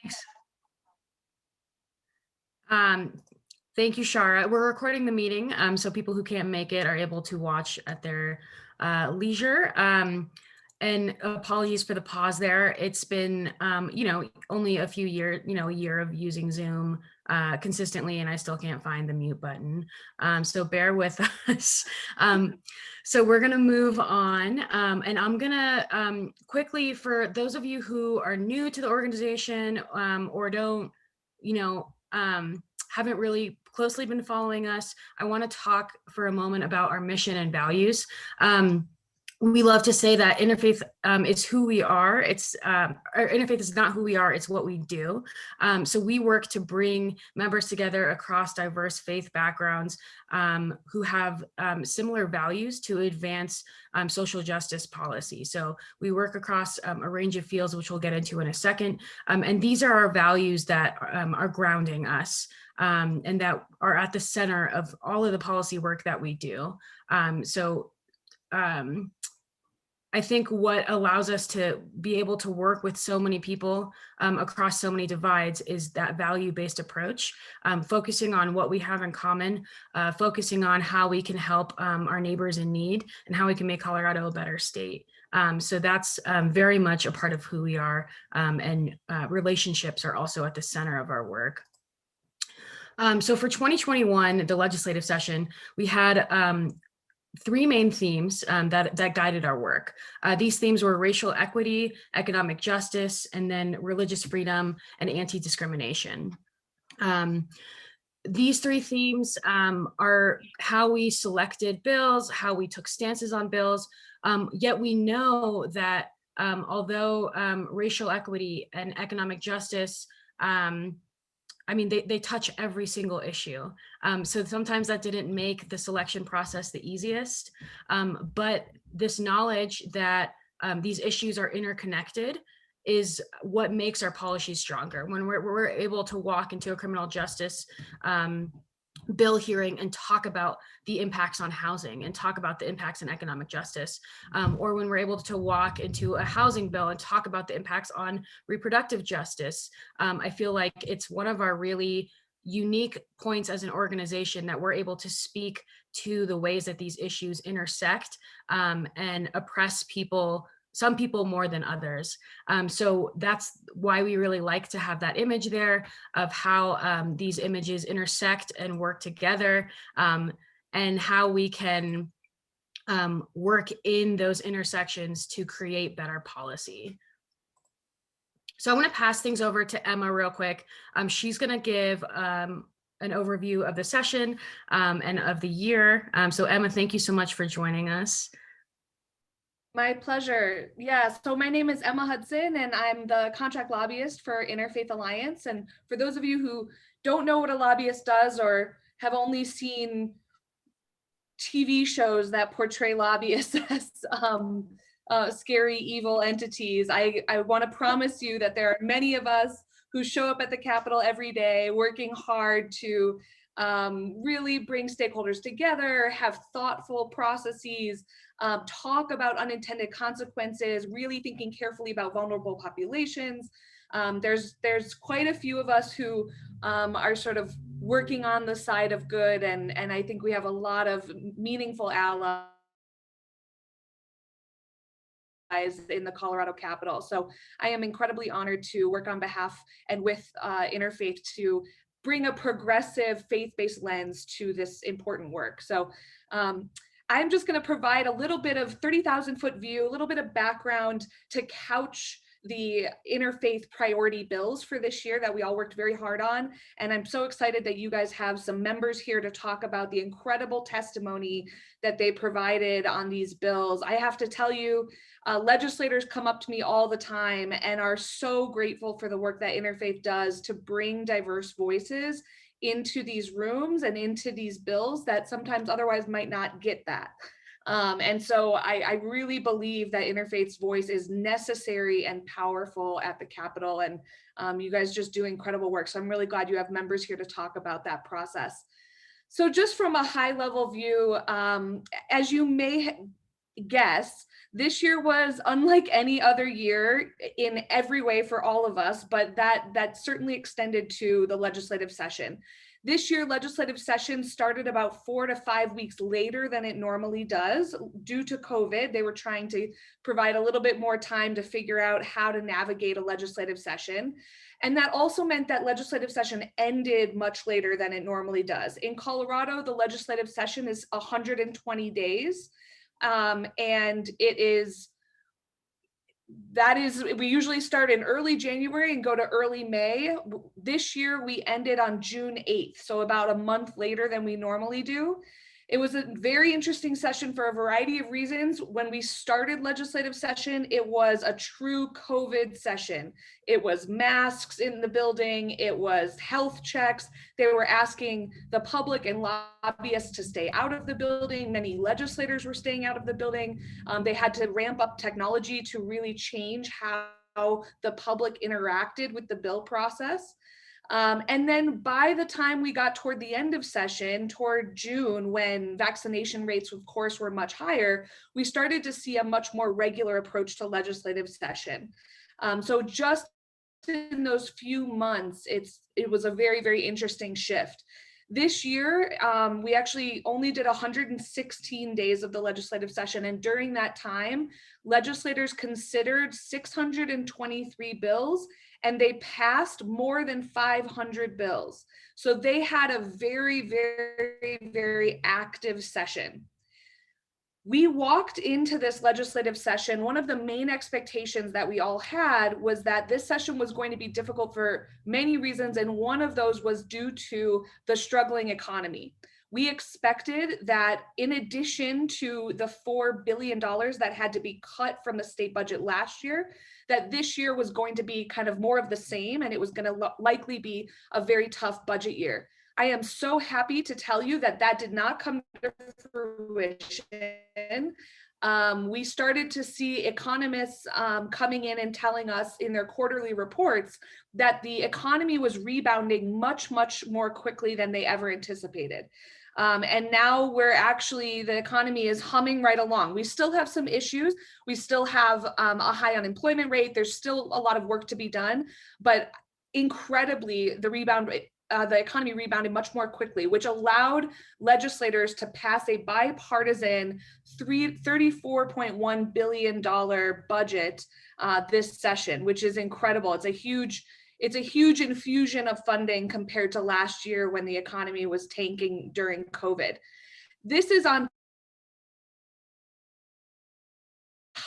Thanks. Um, Thank you, Shara. We're recording the meeting, so people who can't make it are able to watch at their leisure. And apologies for the pause there. It's been, only a few years, a year of using Zoom consistently, and I still can't find the mute button. So bear with us. So we're going to move on, and I'm going to quickly, for those of you who are new to the organization or don't, haven't really closely been following us, I want to talk for a moment about our mission and values. We love to say that interfaith is who we are. Our interfaith is not who we are, it's what we do. So we work to bring members together across diverse faith backgrounds who have similar values to advance social justice policy. So we work across a range of fields, which we'll get into in a second. And these are our values that are grounding us. And that are at the center of all of the policy work that we do. I think what allows us to be able to work with so many people across so many divides is that value-based approach, focusing on what we have in common, focusing on how we can help our neighbors in need and how we can make Colorado a better state. So that's very much a part of who we are, and relationships are also at the center of our work. So for 2021, the legislative session, we had three main themes that guided our work. These themes were racial equity, economic justice, and then religious freedom and anti-discrimination. These three themes are how we selected bills, how we took stances on bills, yet we know that although racial equity and economic justice, they touch every single issue. So sometimes that didn't make the selection process the easiest, but this knowledge that these issues are interconnected is what makes our policies stronger. When we're able to walk into a criminal justice bill hearing and talk about the impacts on housing and talk about the impacts on economic justice, or when we're able to walk into a housing bill and talk about the impacts on reproductive justice, I feel like it's one of our really unique points as an organization that we're able to speak to the ways that these issues intersect and oppress people, some people more than others. So that's why we really like to have that image there of how these images intersect and work together, and how we can work in those intersections to create better policy. So I want to pass things over to Emma real quick. She's going to give an overview of the session and of the year. So Emma, thank you so much for joining us. My pleasure. Yeah, so my name is Emma Hudson, and I'm the contract lobbyist for Interfaith Alliance. And for those of you who don't know what a lobbyist does or have only seen TV shows that portray lobbyists as scary, evil entities, I want to promise you that there are many of us who show up at the Capitol every day working hard to really bring stakeholders together, have thoughtful processes, talk about unintended consequences, really thinking carefully about vulnerable populations. There's quite a few of us who are sort of working on the side of good, and I think we have a lot of meaningful allies in the Colorado Capitol. So I am incredibly honored to work on behalf and with Interfaith to bring a progressive faith-based lens to this important work. So I'm just going to provide a little bit of 30,000 foot view, a little bit of background to couch the interfaith priority bills for this year that we all worked very hard on. And I'm so excited that you guys have some members here to talk about the incredible testimony that they provided on these bills. I have to tell you, legislators come up to me all the time and are so grateful for the work that Interfaith does to bring diverse voices into these rooms and into these bills that sometimes otherwise might not get that. And so I really believe that Interfaith's voice is necessary and powerful at the Capitol, and you guys just do incredible work. So I'm really glad you have members here to talk about that process. So just from a high level view, as you may guess, this year was unlike any other year in every way for all of us, but that certainly extended to the legislative session. This year, legislative session started about 4 to 5 weeks later than it normally does due to COVID. They were trying to provide a little bit more time to figure out how to navigate a legislative session. And that also meant that legislative session ended much later than it normally does. In Colorado, the legislative session is 120 days. And we usually start in early January and go to early May. This year we ended on June 8th, so about a month later than we normally do. It was a very interesting session for a variety of reasons. When we started legislative session, it was a true COVID session. It was masks in the building, it was health checks. They were asking the public and lobbyists to stay out of the building. Many legislators were staying out of the building. They had to ramp up technology to really change how the public interacted with the bill process. And then by the time we got toward the end of session, toward June, when vaccination rates, of course, were much higher, we started to see a much more regular approach to legislative session. So just in those few months, it was a very, very interesting shift. This year, we actually only did 116 days of the legislative session. And during that time, legislators considered 623 bills and they passed more than 500 bills. So they had a very, very, very active session. We walked into this legislative session. One of the main expectations that we all had was that this session was going to be difficult for many reasons, and one of those was due to the struggling economy. We expected that in addition to the $4 billion that had to be cut from the state budget last year, that this year was going to be kind of more of the same, and it was going to likely be a very tough budget year. I am so happy to tell you that that did not come to fruition. We started to see economists coming in and telling us in their quarterly reports that the economy was rebounding much, much more quickly than they ever anticipated. And now the economy is humming right along. We still have some issues. We still have a high unemployment rate. There's still a lot of work to be done, but incredibly, the economy rebounded much more quickly, which allowed legislators to pass a bipartisan $34.1 billion budget this session, which is incredible. It's a huge infusion of funding compared to last year when the economy was tanking during COVID. This is on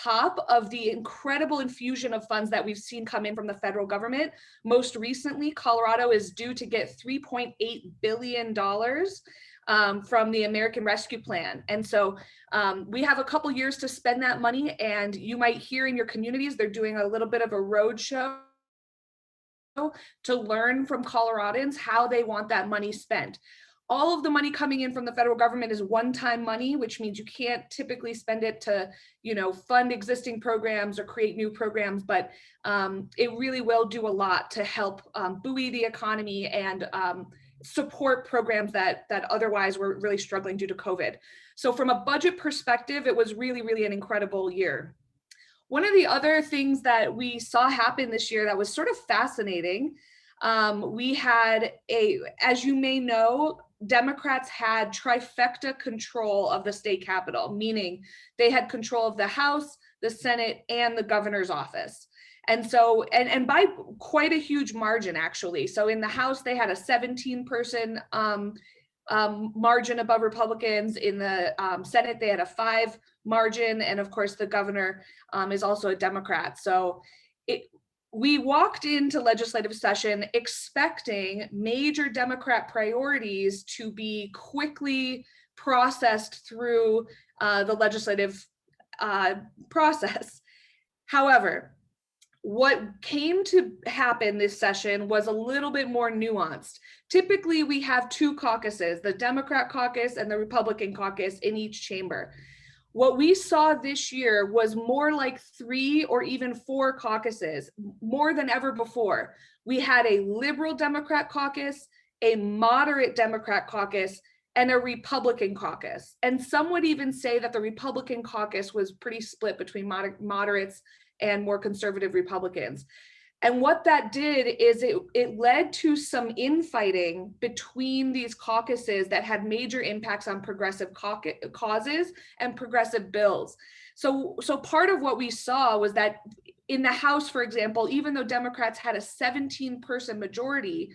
top of the incredible infusion of funds that we've seen come in from the federal government. Most recently, Colorado is due to get $3.8 billion from the American Rescue Plan. And so we have a couple years to spend that money, and you might hear in your communities, they're doing a little bit of a road show to learn from Coloradans how they want that money spent. All of the money coming in from the federal government is one-time money, which means you can't typically spend it to, fund existing programs or create new programs, but it really will do a lot to help buoy the economy and support programs that otherwise were really struggling due to COVID. So from a budget perspective, it was really, really an incredible year. One of the other things that we saw happen this year that was sort of fascinating, we had as you may know, Democrats had trifecta control of the state capitol, meaning they had control of the House, the Senate, and the governor's office. And so, and by quite a huge margin, actually. So in the House, they had a 17-person margin above Republicans. In the Senate, they had a 5 margin. And of course, the governor is also a Democrat. So we walked into legislative session expecting major Democrat priorities to be quickly processed through the legislative process. However, what came to happen this session was a little bit more nuanced. Typically, we have 2 caucuses, the Democrat caucus and the Republican caucus in each chamber. What we saw this year was more like 3 or even 4 caucuses, more than ever before. We had a liberal Democrat caucus, a moderate Democrat caucus, and a Republican caucus. And some would even say that the Republican caucus was pretty split between moderates and more conservative Republicans. And what that did is it led to some infighting between these caucuses that had major impacts on progressive causes and progressive bills. So part of what we saw was that in the House, for example, even though Democrats had a 17-person majority,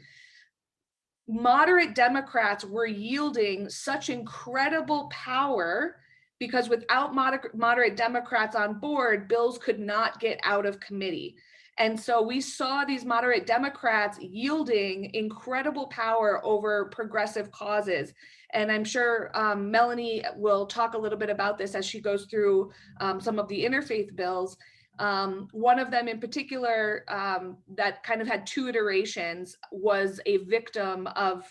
moderate Democrats were yielding such incredible power because without moderate Democrats on board, bills could not get out of committee. And so we saw these moderate Democrats yielding incredible power over progressive causes. And I'm sure Melanie will talk a little bit about this as she goes through some of the interfaith bills. One of them in particular that kind of had two iterations was a victim of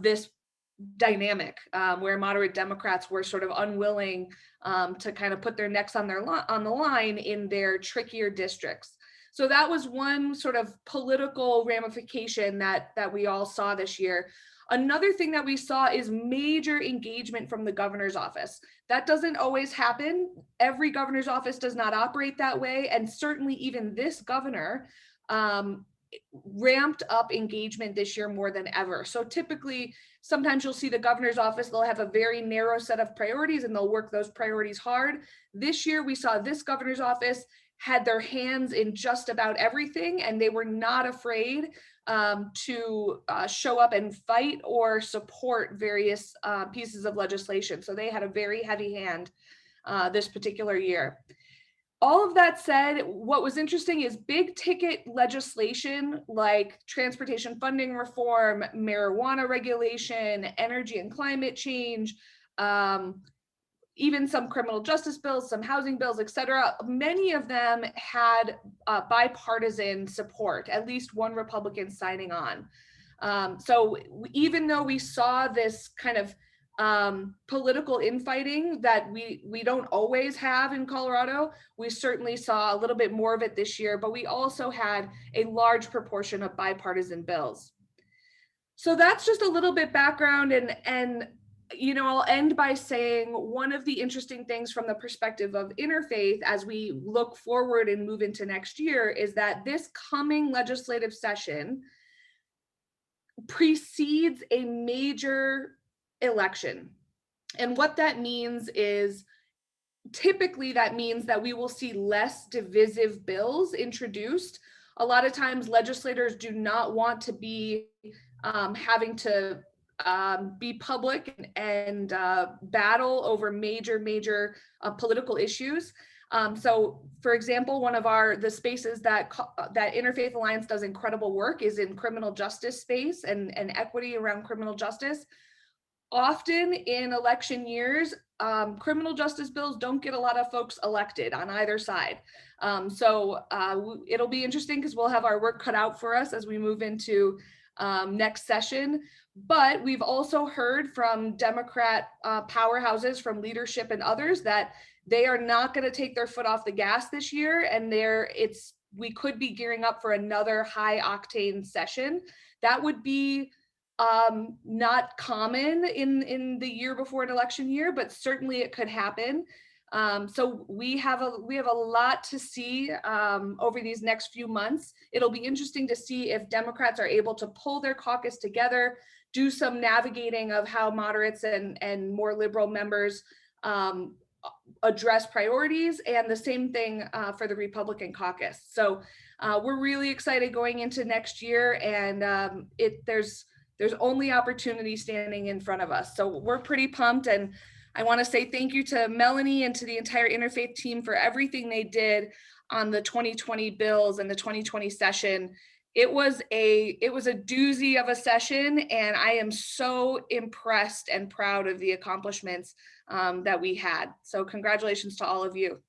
this dynamic where moderate Democrats were sort of unwilling to kind of put their necks on the line in their trickier districts. So that was one sort of political ramification that we all saw this year. Another thing that we saw is major engagement from the governor's office. That doesn't always happen. Every governor's office does not operate that way. And certainly even this governor ramped up engagement this year more than ever. So typically, sometimes you'll see the governor's office, they'll have a very narrow set of priorities and they'll work those priorities hard. This year, we saw this governor's office had their hands in just about everything, and they were not afraid to show up and fight or support various pieces of legislation. So they had a very heavy hand this particular year. All of that said, what was interesting is big ticket legislation like transportation funding reform, marijuana regulation, energy and climate change, even some criminal justice bills, some housing bills, et cetera. Many of them had bipartisan support, at least one Republican signing on. So even though we saw this kind of political infighting that we don't always have in Colorado, we certainly saw a little bit more of it this year, but we also had a large proportion of bipartisan bills. So that's just a little bit background, and you know, I'll end by saying one of the interesting things from the perspective of interfaith as we look forward and move into next year is that this coming legislative session precedes a major election. And what that means is typically that means that we will see less divisive bills introduced. A lot of times legislators do not want to be having to be public and battle over major political issues. So for example, one of the spaces that Interfaith Alliance does incredible work is in criminal justice space and equity around criminal justice. Often in election years, criminal justice bills don't get a lot of folks elected on either side. So it'll be interesting because we'll have our work cut out for us as we move into next session. But we've also heard from Democrat powerhouses, from leadership and others, that they are not going to take their foot off the gas this year, and we could be gearing up for another high octane session. That would be not common in the year before an election year, but certainly it could happen. So we have a lot to see over these next few months. It'll be interesting to see if Democrats are able to pull their caucus together, do some navigating of how moderates and more liberal members address priorities, and the same thing for the Republican caucus. So we're really excited going into next year, and there's only opportunity standing in front of us. So we're pretty pumped, and I want to say thank you to Melanie and to the entire Interfaith team for everything they did on the 2020 bills and the 2020 session. It was a doozy of a session, and I am so impressed and proud of the accomplishments that we had. So congratulations to all of you.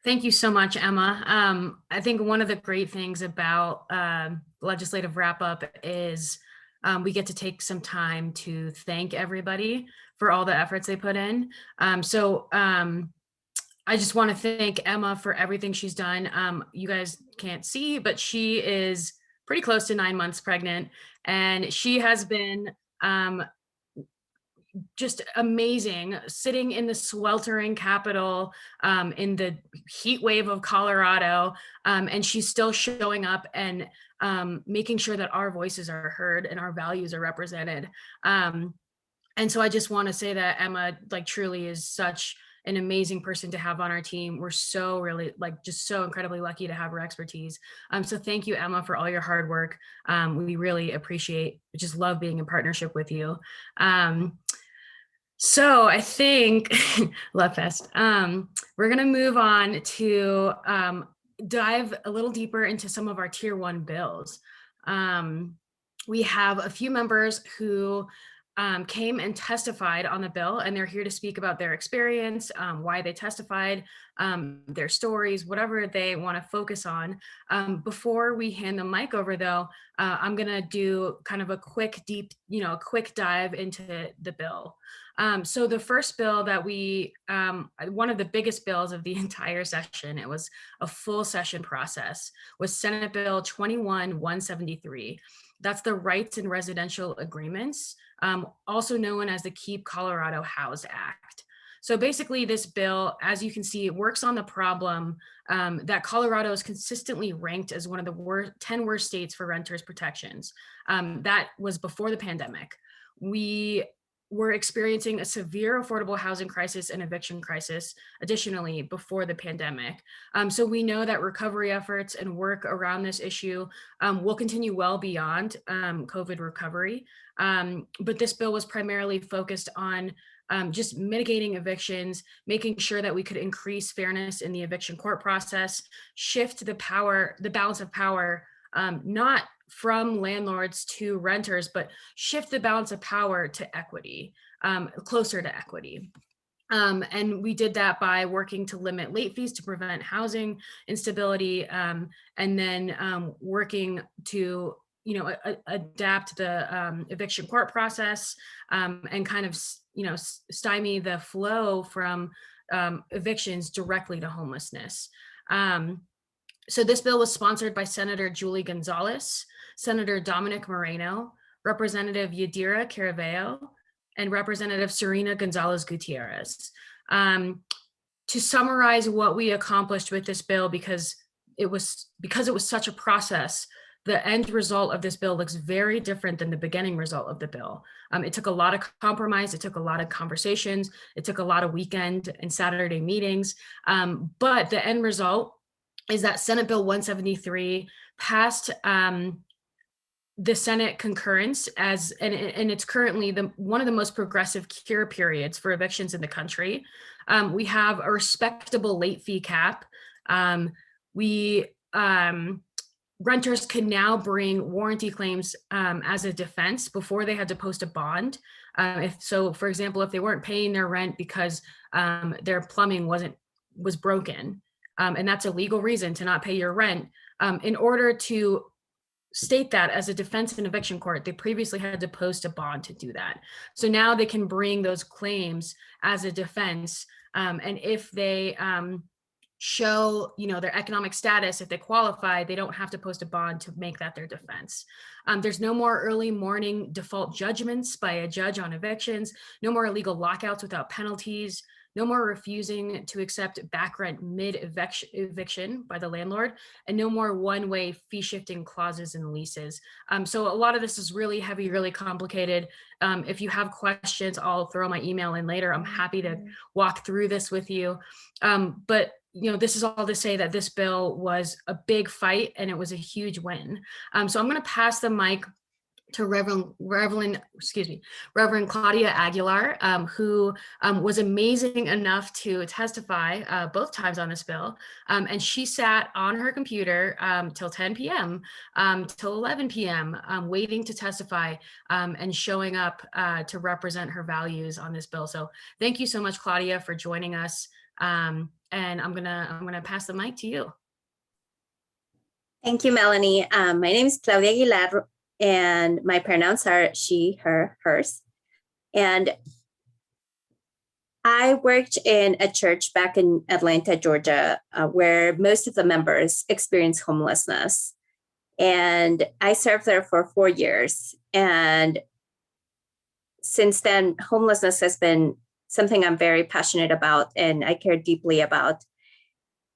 Thank you so much, Emma. I think one of the great things about legislative wrap-up is we get to take some time to thank everybody for all the efforts they put in. I just want to thank Emma for everything she's done. You guys can't see, but she is pretty close to 9 months pregnant, and she has been just amazing, sitting in the sweltering capital, in the heat wave of Colorado, and she's still showing up and making sure that our voices are heard and our values are represented. Um, and so I just want to say that Emma, like, truly is such an amazing person to have on our team. We're so really, like, just so incredibly lucky to have her expertise. So thank you, Emma, for all your hard work. We really appreciate, just love being in partnership with you. So I think Love Fest. We're gonna move on to dive a little deeper into some of our tier one bills. We have a few members who came and testified on the bill, and they're here to speak about their experience, why they testified, their stories, whatever they want to focus on. Before we hand the mic over, though, I'm gonna do kind of a quick, deep, a quick dive into the bill. So the first bill that one of the biggest bills of the entire session, it was a full session process, was Senate Bill 21-173. That's the Rights and Residential Agreements, also known as the Keep Colorado Housed Act. So basically this bill, as you can see, it works on the problem that Colorado is consistently ranked as one of the 10 worst states for renters protections. That was before the pandemic. We were experiencing a severe affordable housing crisis and eviction crisis, additionally, before the pandemic. So we know that recovery efforts and work around this issue will continue well beyond COVID recovery. But this bill was primarily focused on just mitigating evictions, making sure that we could increase fairness in the eviction court process, shift the balance of power, not from landlords to renters, but shift the balance of power to equity, closer to equity. And we did that by working to limit late fees to prevent housing instability, and then working to adapt the eviction court process, and kind of stymie the flow from evictions directly to homelessness. So this bill was sponsored by Senator Julie Gonzalez, Senator Dominic Moreno, Representative Yadira Caraveo, and Representative Serena Gonzalez Gutierrez. To summarize what we accomplished with this bill, because it was such a process, the end result of this bill looks very different than the beginning result of the bill. It took a lot of compromise. It took a lot of conversations. It took a lot of weekend and Saturday meetings. But the end result is that Senate Bill 173 passed the Senate concurrence and it's currently one of the most progressive cure periods for evictions in the country. We have a respectable late fee cap. Renters can now bring warranty claims as a defense before they had to post a bond. For example, if they weren't paying their rent because their plumbing was broken, and that's a legal reason to not pay your rent, in order to state that as a defense in eviction court, they previously had to post a bond to do that. So now they can bring those claims as a defense, and if they show their economic status, if they qualify, they don't have to post a bond to make that their defense. There's no more early morning default judgments by a judge on evictions, no more illegal lockouts without penalties, no more refusing to accept back rent mid-eviction by the landlord, and no more one-way fee shifting clauses in leases. So a lot of this is really heavy, really complicated. If you have questions, I'll throw my email in later. I'm happy to walk through this with you. But this is all to say that this bill was a big fight and it was a huge win. So I'm going to pass the mic to Reverend Claudia Aguilar, who was amazing enough to testify both times on this bill. And she sat on her computer till 10 p.m., till 11 p.m., waiting to testify and showing up to represent her values on this bill. So thank you so much, Claudia, for joining us. And I'm gonna pass the mic to you. Thank you, Melanie. My name is Claudia Aguilar, and my pronouns are she, her, hers. And I worked in a church back in Atlanta, Georgia, where most of the members experience homelessness. And I served there for 4 years. And since then, homelessness has been something I'm very passionate about and I care deeply about.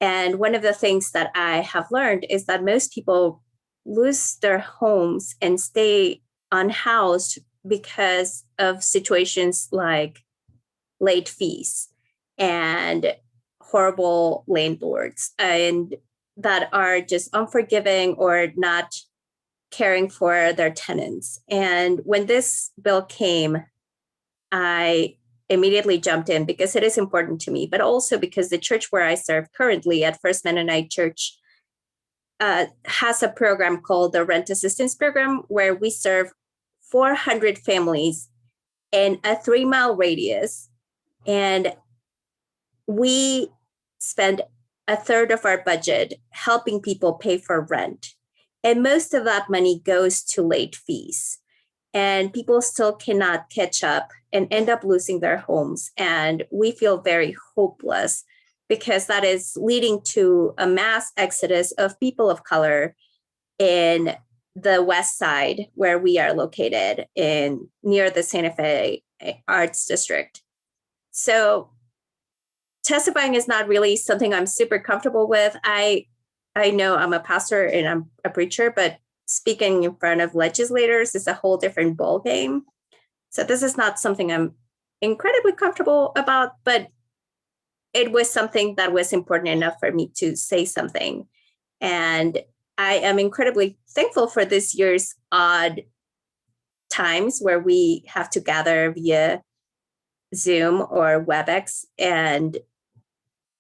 And one of the things that I have learned is that most people lose their homes and stay unhoused because of situations like late fees and horrible landlords, and that are just unforgiving or not caring for their tenants. And when this bill came, I immediately jumped in because it is important to me, but also because the church where I serve currently at First Mennonite Church has a program called the Rent Assistance Program, where we serve 400 families in a 3-mile radius. And we spend a third of our budget helping people pay for rent. And most of that money goes to late fees. And people still cannot catch up and end up losing their homes. And we feel very hopeless because that is leading to a mass exodus of people of color in the West Side, where we are located in near the Santa Fe Arts District. So testifying is not really something I'm super comfortable with. I know I'm a pastor and I'm a preacher, but speaking in front of legislators is a whole different ballgame. So this is not something I'm incredibly comfortable about, but it was something that was important enough for me to say something. And I am incredibly thankful for this year's odd times where we have to gather via Zoom or WebEx and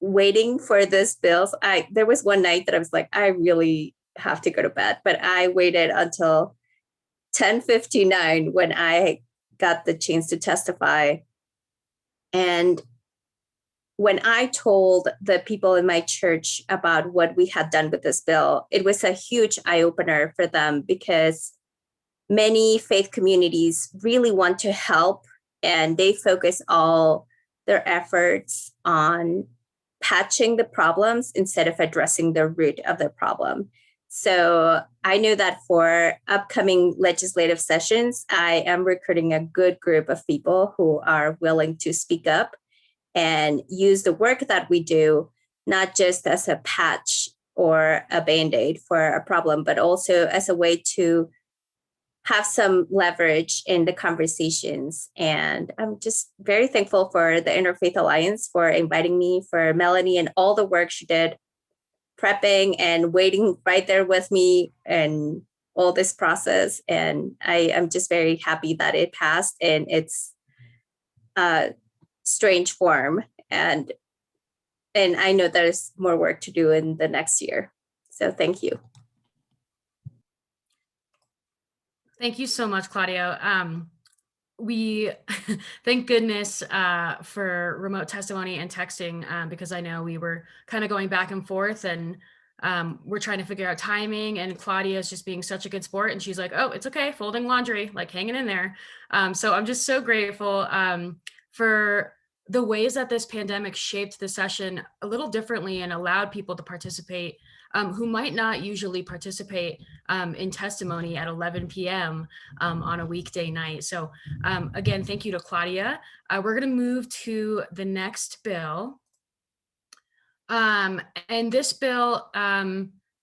waiting for this bills. There was one night that I was like, I really have to go to bed, but I waited until 10:59 when I got the chance to testify. And when I told the people in my church about what we had done with this bill, it was a huge eye-opener for them, because many faith communities really want to help and they focus all their efforts on patching the problems instead of addressing the root of the problem. So I know that for upcoming legislative sessions, I am recruiting a good group of people who are willing to speak up and use the work that we do, not just as a patch or a Band-Aid for a problem, but also as a way to have some leverage in the conversations. And I'm just very thankful for the Interfaith Alliance for inviting me, for Melanie and all the work she did prepping and waiting right there with me and all this process. And I am just very happy that it passed in its strange form. And I know there's more work to do in the next year. So thank you. Thank you so much, Claudia. We thank goodness for remote testimony and texting, because I know we were kind of going back and forth, and we're trying to figure out timing, and Claudia is just being such a good sport, and she's like, oh, it's okay, folding laundry, like hanging in there. So I'm just so grateful for the ways that this pandemic shaped the session a little differently and allowed people to participate who might not usually participate in testimony at 11 p.m. On a weekday night. So again, thank you to Claudia. We're going to move to the next bill. And this bill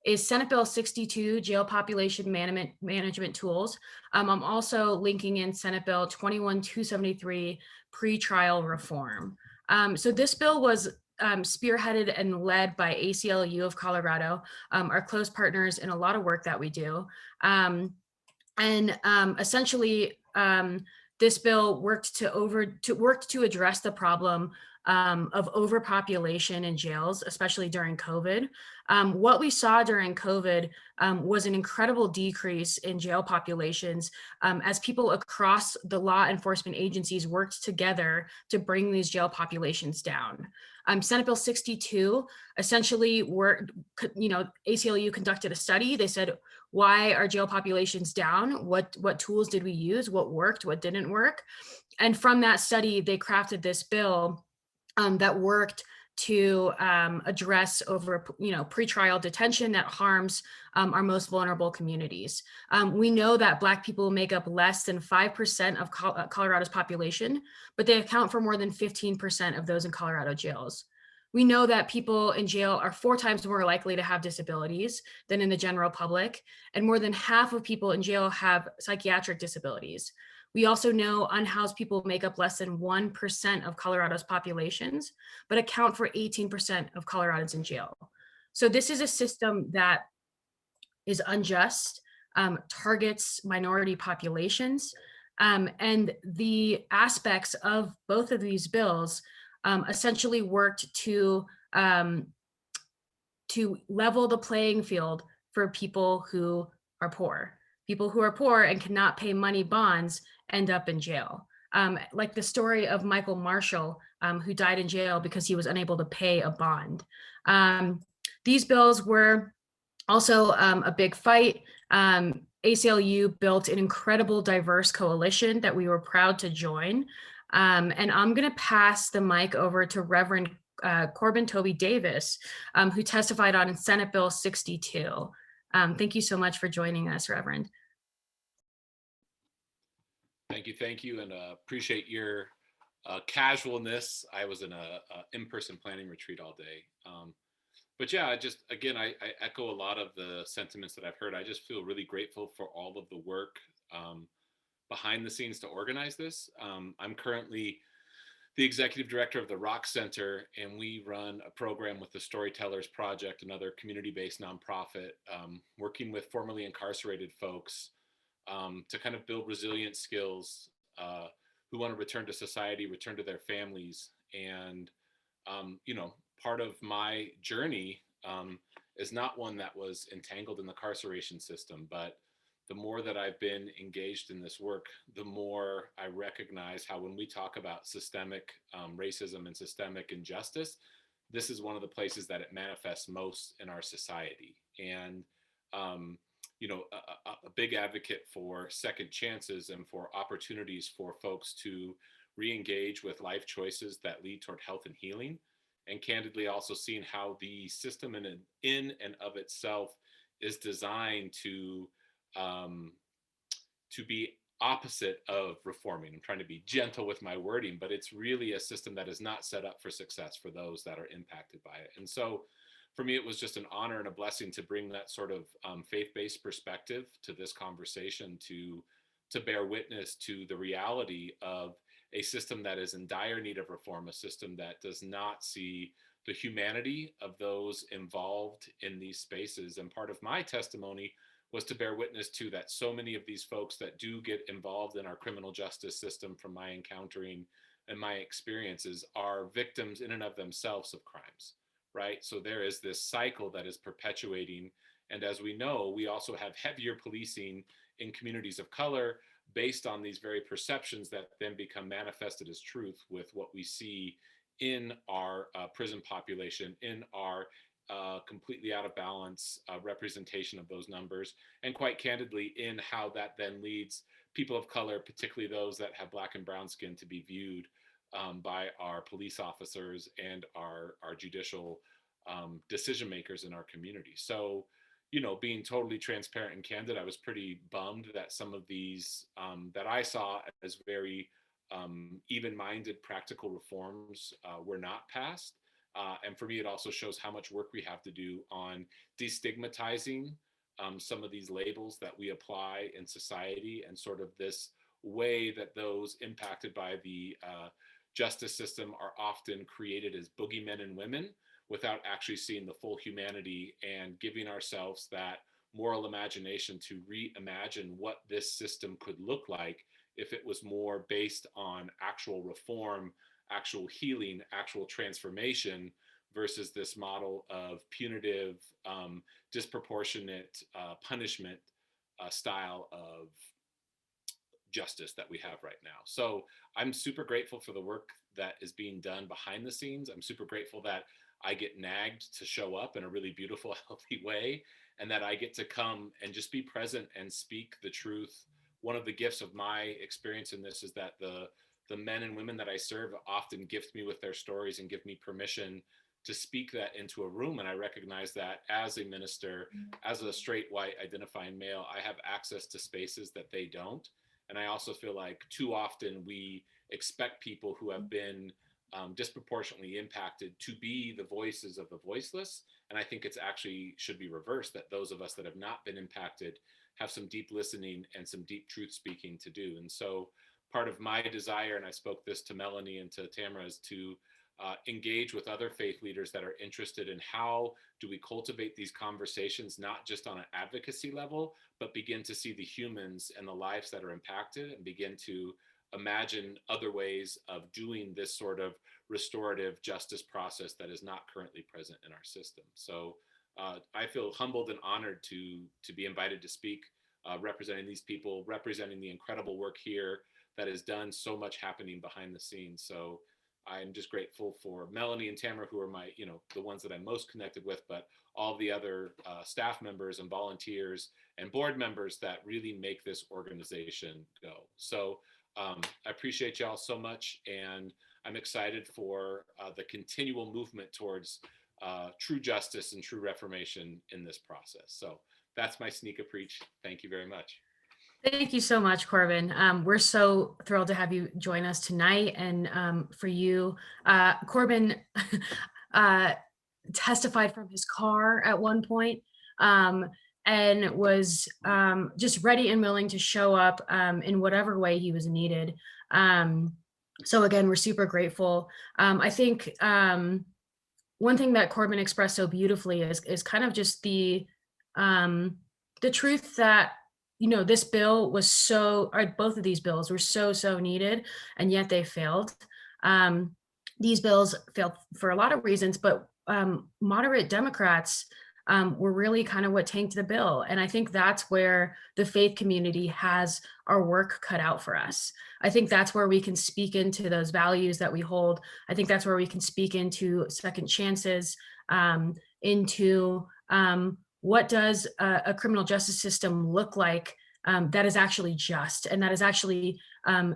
is Senate Bill 62, Jail Population Management Tools. I'm also linking in Senate Bill 21273, Pretrial Reform. So this bill was spearheaded and led by ACLU of Colorado, our close partners in a lot of work that we do. Essentially, this bill worked to address the problem of overpopulation in jails, especially during COVID. What we saw during COVID was an incredible decrease in jail populations as people across the law enforcement agencies worked together to bring these jail populations down. Senate Bill 62 essentially ACLU conducted a study. They said, why are jail populations down? What tools did we use? What worked? What didn't work? And from that study, they crafted this bill that worked to address over, pretrial detention that harms our most vulnerable communities. We know that Black people make up less than 5% of Colorado's population, but they account for more than 15% of those in Colorado jails. We know that people in jail are 4 times more likely to have disabilities than in the general public, and more than half of people in jail have psychiatric disabilities. We also know unhoused people make up less than 1% of Colorado's populations, but account for 18% of Coloradans in jail. So this is a system that is unjust, targets minority populations, and the aspects of both of these bills essentially worked to level the playing field for people who are poor. People who are poor and cannot pay money bonds end up in jail. Like the story of Michael Marshall, who died in jail because he was unable to pay a bond. These bills were also a big fight. ACLU built an incredible diverse coalition that we were proud to join. And I'm going to pass the mic over to Reverend Corbin Toby Davis, who testified on Senate Bill 62. Thank you so much for joining us, Reverend. Thank you, and appreciate your casualness. I was in a in-person planning retreat all day. But yeah, I echo a lot of the sentiments that I've heard. I just feel really grateful for all of the work behind the scenes to organize this. I'm currently the executive director of the Rock Center, and we run a program with the Storytellers Project, another community-based nonprofit, working with formerly incarcerated folks to kind of build resilient skills, who want to return to society, return to their families. And, part of my journey is not one that was entangled in the incarceration system, but the more that I've been engaged in this work, the more I recognize how when we talk about systemic racism and systemic injustice, this is one of the places that it manifests most in our society. And, a big advocate for second chances and for opportunities for folks to re-engage with life choices that lead toward health and healing. And candidly also seeing how the system in and of itself is designed to be opposite of reforming. I'm trying to be gentle with my wording, but it's really a system that is not set up for success for those that are impacted by it. And so for me, it was just an honor and a blessing to bring that sort of faith-based perspective to this conversation, to bear witness to the reality of a system that is in dire need of reform, a system that does not see the humanity of those involved in these spaces. And part of my testimony was to bear witness to that so many of these folks that do get involved in our criminal justice system, from my encountering and my experiences, are victims in and of themselves of crimes, right? So there is this cycle that is perpetuating. And as we know, we also have heavier policing in communities of color based on these very perceptions that then become manifested as truth with what we see in our prison population, in our completely out of balance representation of those numbers, and quite candidly in how that then leads people of color, particularly those that have Black and brown skin, to be viewed by our police officers and our judicial decision makers in our community. So, being totally transparent and candid, I was pretty bummed that some of these that I saw as very even-minded practical reforms were not passed. And for me, it also shows how much work we have to do on destigmatizing some of these labels that we apply in society, and sort of this way that those impacted by the justice system are often created as boogeymen and women, without actually seeing the full humanity and giving ourselves that moral imagination to reimagine what this system could look like if it was more based on actual reform, actual healing, actual transformation, versus this model of punitive, disproportionate punishment style of justice that we have right now. So I'm super grateful for the work that is being done behind the scenes. I'm super grateful that I get nagged to show up in a really beautiful, healthy way, and that I get to come and just be present and speak the truth. One of the gifts of my experience in this is that the the men and women that I serve often gift me with their stories and give me permission to speak that into a room. And I recognize that as a minister, as a straight white identifying male, I have access to spaces that they don't. And I also feel like too often we expect people who have been disproportionately impacted to be the voices of the voiceless. And I think it's actually should be reversed, that those of us that have not been impacted have some deep listening and some deep truth speaking to do. And so part of my desire, and I spoke this to Melanie and to Tamara, is to engage with other faith leaders that are interested in how do we cultivate these conversations, not just on an advocacy level, but begin to see the humans and the lives that are impacted and begin to imagine other ways of doing this sort of restorative justice process that is not currently present in our system. So I feel humbled and honored to be invited to speak, representing these people, representing the incredible work here that has done so much happening behind the scenes. So I'm just grateful for Melanie and Tamara, who are my, the ones that I'm most connected with, but all the other staff members and volunteers and board members that really make this organization go. So I appreciate y'all so much, and I'm excited for the continual movement towards true justice and true reformation in this process. So that's my sneak preach. Thank you very much. Thank you so much, Corbin. We're so thrilled to have you join us tonight. And for you, Corbin testified from his car at one point, and was just ready and willing to show up in whatever way he was needed. So again, we're super grateful. I think one thing that Corbin expressed so beautifully is kind of just the truth that, this bill was or both of these bills were so needed, and yet they failed. These bills failed for a lot of reasons, but moderate Democrats were really kind of what tanked the bill. And I think that's where the faith community has our work cut out for us. I think that's where we can speak into those values that we hold. I think that's where we can speak into second chances, into what does a criminal justice system look like that is actually just, and that is actually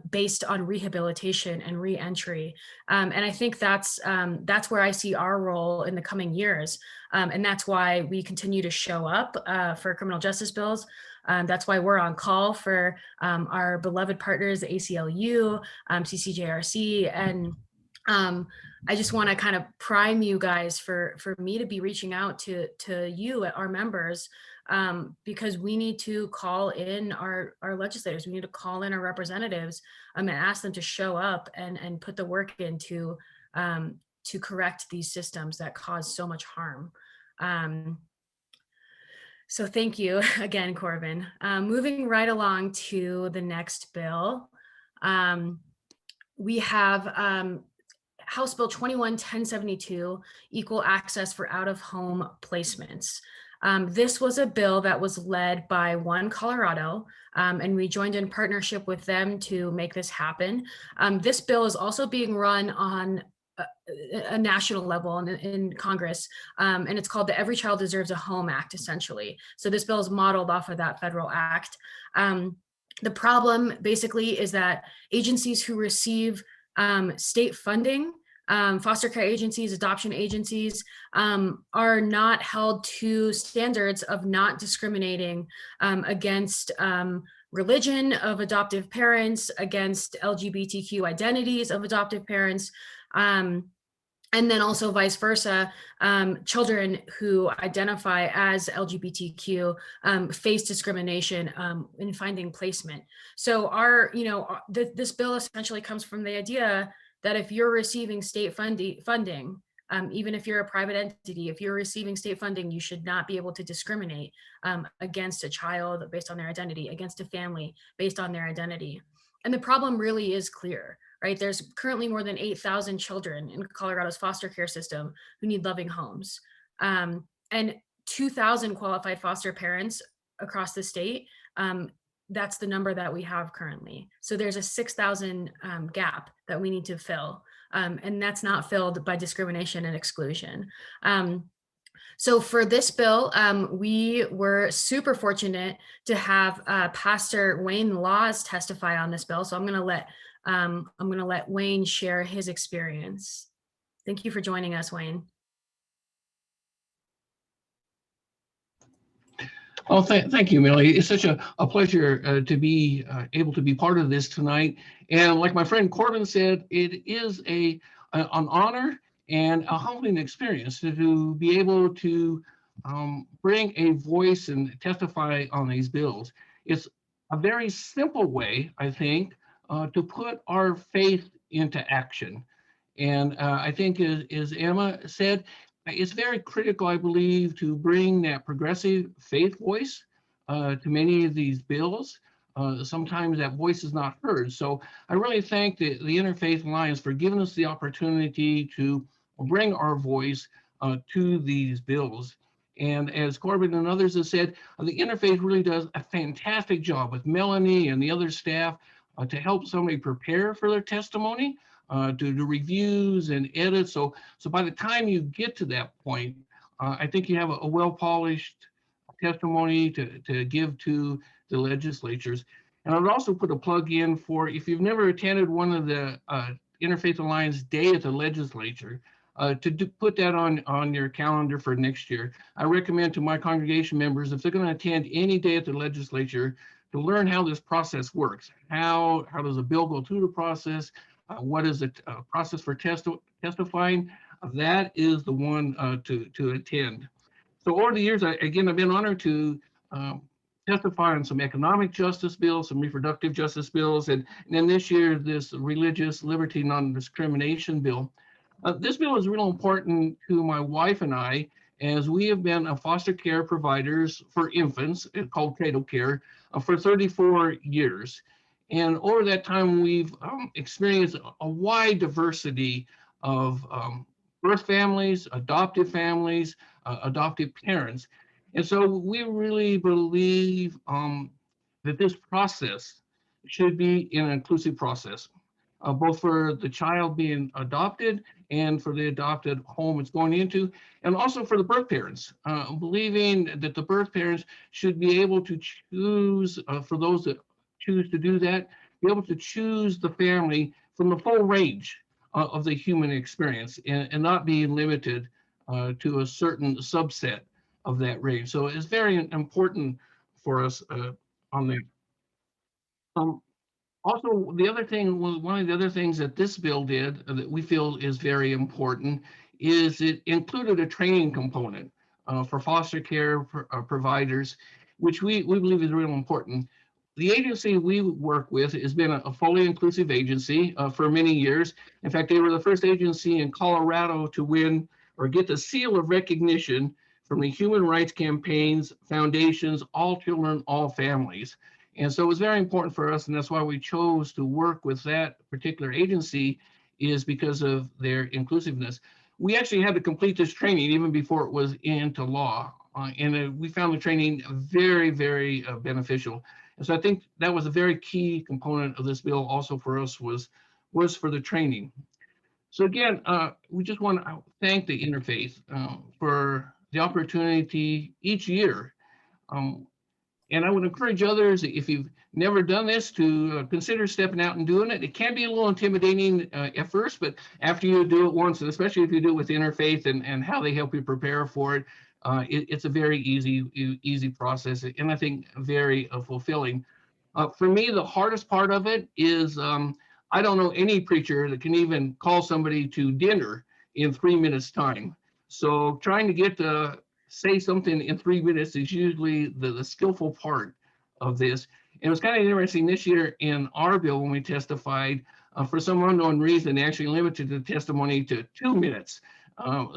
based on rehabilitation and re-entry. And I think that's where I see our role in the coming years. And that's why we continue to show up for criminal justice bills. That's why we're on call for our beloved partners, the ACLU, CCJRC, and I just want to kind of prime you guys for me to be reaching out to you, our members, because we need to call in our legislators. We need to call in our representatives and ask them to show up and put the work in to correct these systems that cause so much harm. So thank you again, Corbin. Moving right along to the next bill, we have House Bill 21-1072, Equal Access for Out-of-Home Placements. This was a bill that was led by One Colorado, and we joined in partnership with them to make this happen. This bill is also being run on a national level in Congress, and it's called the Every Child Deserves a Home Act, essentially. So this bill is modeled off of that federal act. The problem basically is that agencies who receive state funding, foster care agencies, adoption agencies, are not held to standards of not discriminating against religion of adoptive parents, against LGBTQ identities of adoptive parents, and then also vice versa, children who identify as LGBTQ face discrimination in finding placement. So this bill essentially comes from the idea that if you're receiving state funding, even if you're a private entity, if you're receiving state funding, you should not be able to discriminate against a child based on their identity, against a family based on their identity. And the problem really is clear, right? There's currently more than 8,000 children in Colorado's foster care system who need loving homes, and 2,000 qualified foster parents across the state. That's the number that we have currently. So there's a 6,000 gap that we need to fill, and that's not filled by discrimination and exclusion. So for this bill, we were super fortunate to have Pastor Wayne Laws testify on this bill. So I'm going to let I'm going to let Wayne share his experience. Thank you for joining us, Wayne. Oh, thank you, Millie. It's such a pleasure to be able to be part of this tonight. And like my friend Corbin said, it is an honor and a humbling experience to be able to bring a voice and testify on these bills. It's a very simple way, I think, to put our faith into action. And I think, as Emma said, it's very critical, I believe, to bring that progressive faith voice to many of these bills. Sometimes that voice is not heard. So I really thank the Interfaith Alliance for giving us the opportunity to bring our voice to these bills. And as Corbin and others have said, the Interfaith really does a fantastic job with Melanie and the other staff to help somebody prepare for their testimony, to do reviews and edits. So by the time you get to that point, I think you have a well-polished testimony to give to the legislatures. And I would also put a plug in for, if you've never attended one of the Interfaith Alliance Day at the legislature, to put that on your calendar for next year. I recommend to my congregation members, if they're going to attend any day at the legislature, to learn how this process works. How does a bill go through the process? What is the process for testifying? That is the one to attend. So over the years, I've been honored to testify on some economic justice bills, some reproductive justice bills, and then this year, this religious liberty non-discrimination bill. This bill is real important to my wife and I, as we have been foster care providers for infants, called cradle care, for 34 years. And over that time, we've experienced a wide diversity of birth families, adoptive parents. And so we really believe that this process should be an inclusive process, both for the child being adopted and for the adopted home it's going into, and also for the birth parents, believing that the birth parents should be able to choose, for those that choose to do that, be able to choose the family from the full range of the human experience, and not be limited to a certain subset of that range. So it's very important for us on that. Also, the other thing, one of the other things that this bill did that we feel is very important is it included a training component for foster care providers, which we believe is really important. The agency we work with has been a fully inclusive agency for many years. In fact, they were the first agency in Colorado to win or get the seal of recognition from the Human Rights Campaign's foundations, All Children, All Families. And so it was very important for us, and that's why we chose to work with that particular agency, is because of their inclusiveness. We actually had to complete this training even before it was into law, and we found the training very, very beneficial. And so I think that was a very key component of this bill also for us, was for the training. So again, we just want to thank the Interfaith for the opportunity each year. And I would encourage others, if you've never done this, to consider stepping out and doing it. It can be a little intimidating at first, but after you do it once, and especially if you do it with Interfaith and how they help you prepare for it, it's a very easy process, and I think very fulfilling. For me, the hardest part of it is I don't know any preacher that can even call somebody to dinner in 3 minutes time. So trying to get to say something in 3 minutes is usually the skillful part of this. And it was kind of interesting this year in our bill when we testified, for some unknown reason, they actually limited the testimony to 2 minutes.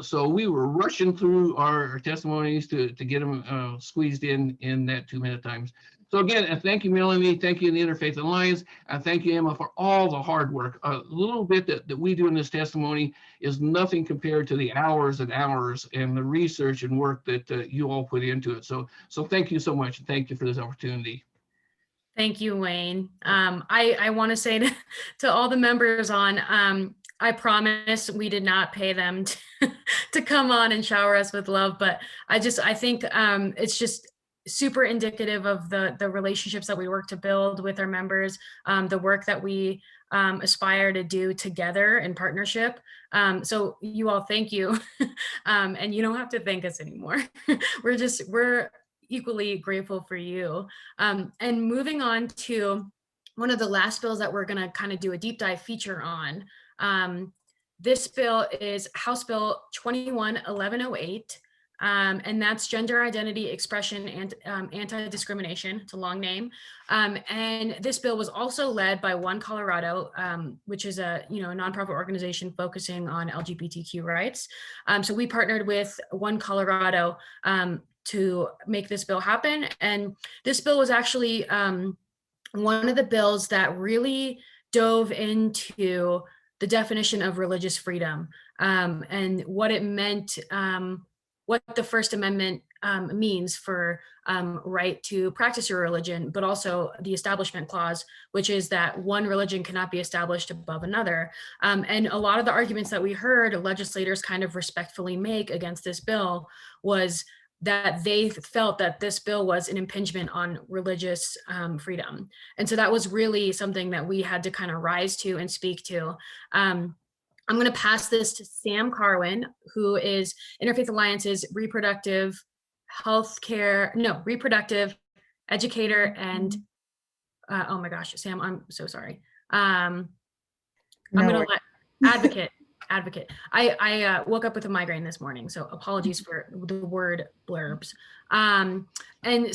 So we were rushing through our testimonies to get them squeezed in that 2 minute times. So again, thank you, Melanie. Thank you, the Interfaith Alliance. Thank you, Emma, for all the hard work. A little bit that we do in this testimony is nothing compared to the hours and hours and the research and work that you all put into it. So thank you so much. And thank you for this opportunity. Thank you, Wayne. I want to say to all the members on, I promise we did not pay them to come on and shower us with love, but I think it's just super indicative of the relationships that we work to build with our members, the work that we aspire to do together in partnership. So you all, thank you. And you don't have to thank us anymore. we're equally grateful for you. And moving on to one of the last bills that we're going to kind of do a deep dive feature on. This bill is House Bill 21-1108. And that's gender identity expression and anti-discrimination. It's a long name. And this bill was also led by One Colorado, which is a nonprofit organization focusing on LGBTQ rights. So we partnered with One Colorado to make this bill happen. And this bill was actually one of the bills that really dove into the definition of religious freedom and what it meant, what the First Amendment means for right to practice your religion, but also the Establishment Clause, which is that one religion cannot be established above another. And a lot of the arguments that we heard legislators kind of respectfully make against this bill was that they felt that this bill was an impingement on religious freedom. And so that was really something that we had to kind of rise to and speak to. I'm going to pass this to Sam Carwin, who is Interfaith Alliance's reproductive educator and oh my gosh, Sam, I'm so sorry. I'm going to let advocate. I woke up with a migraine this morning, so apologies for the word blurbs. And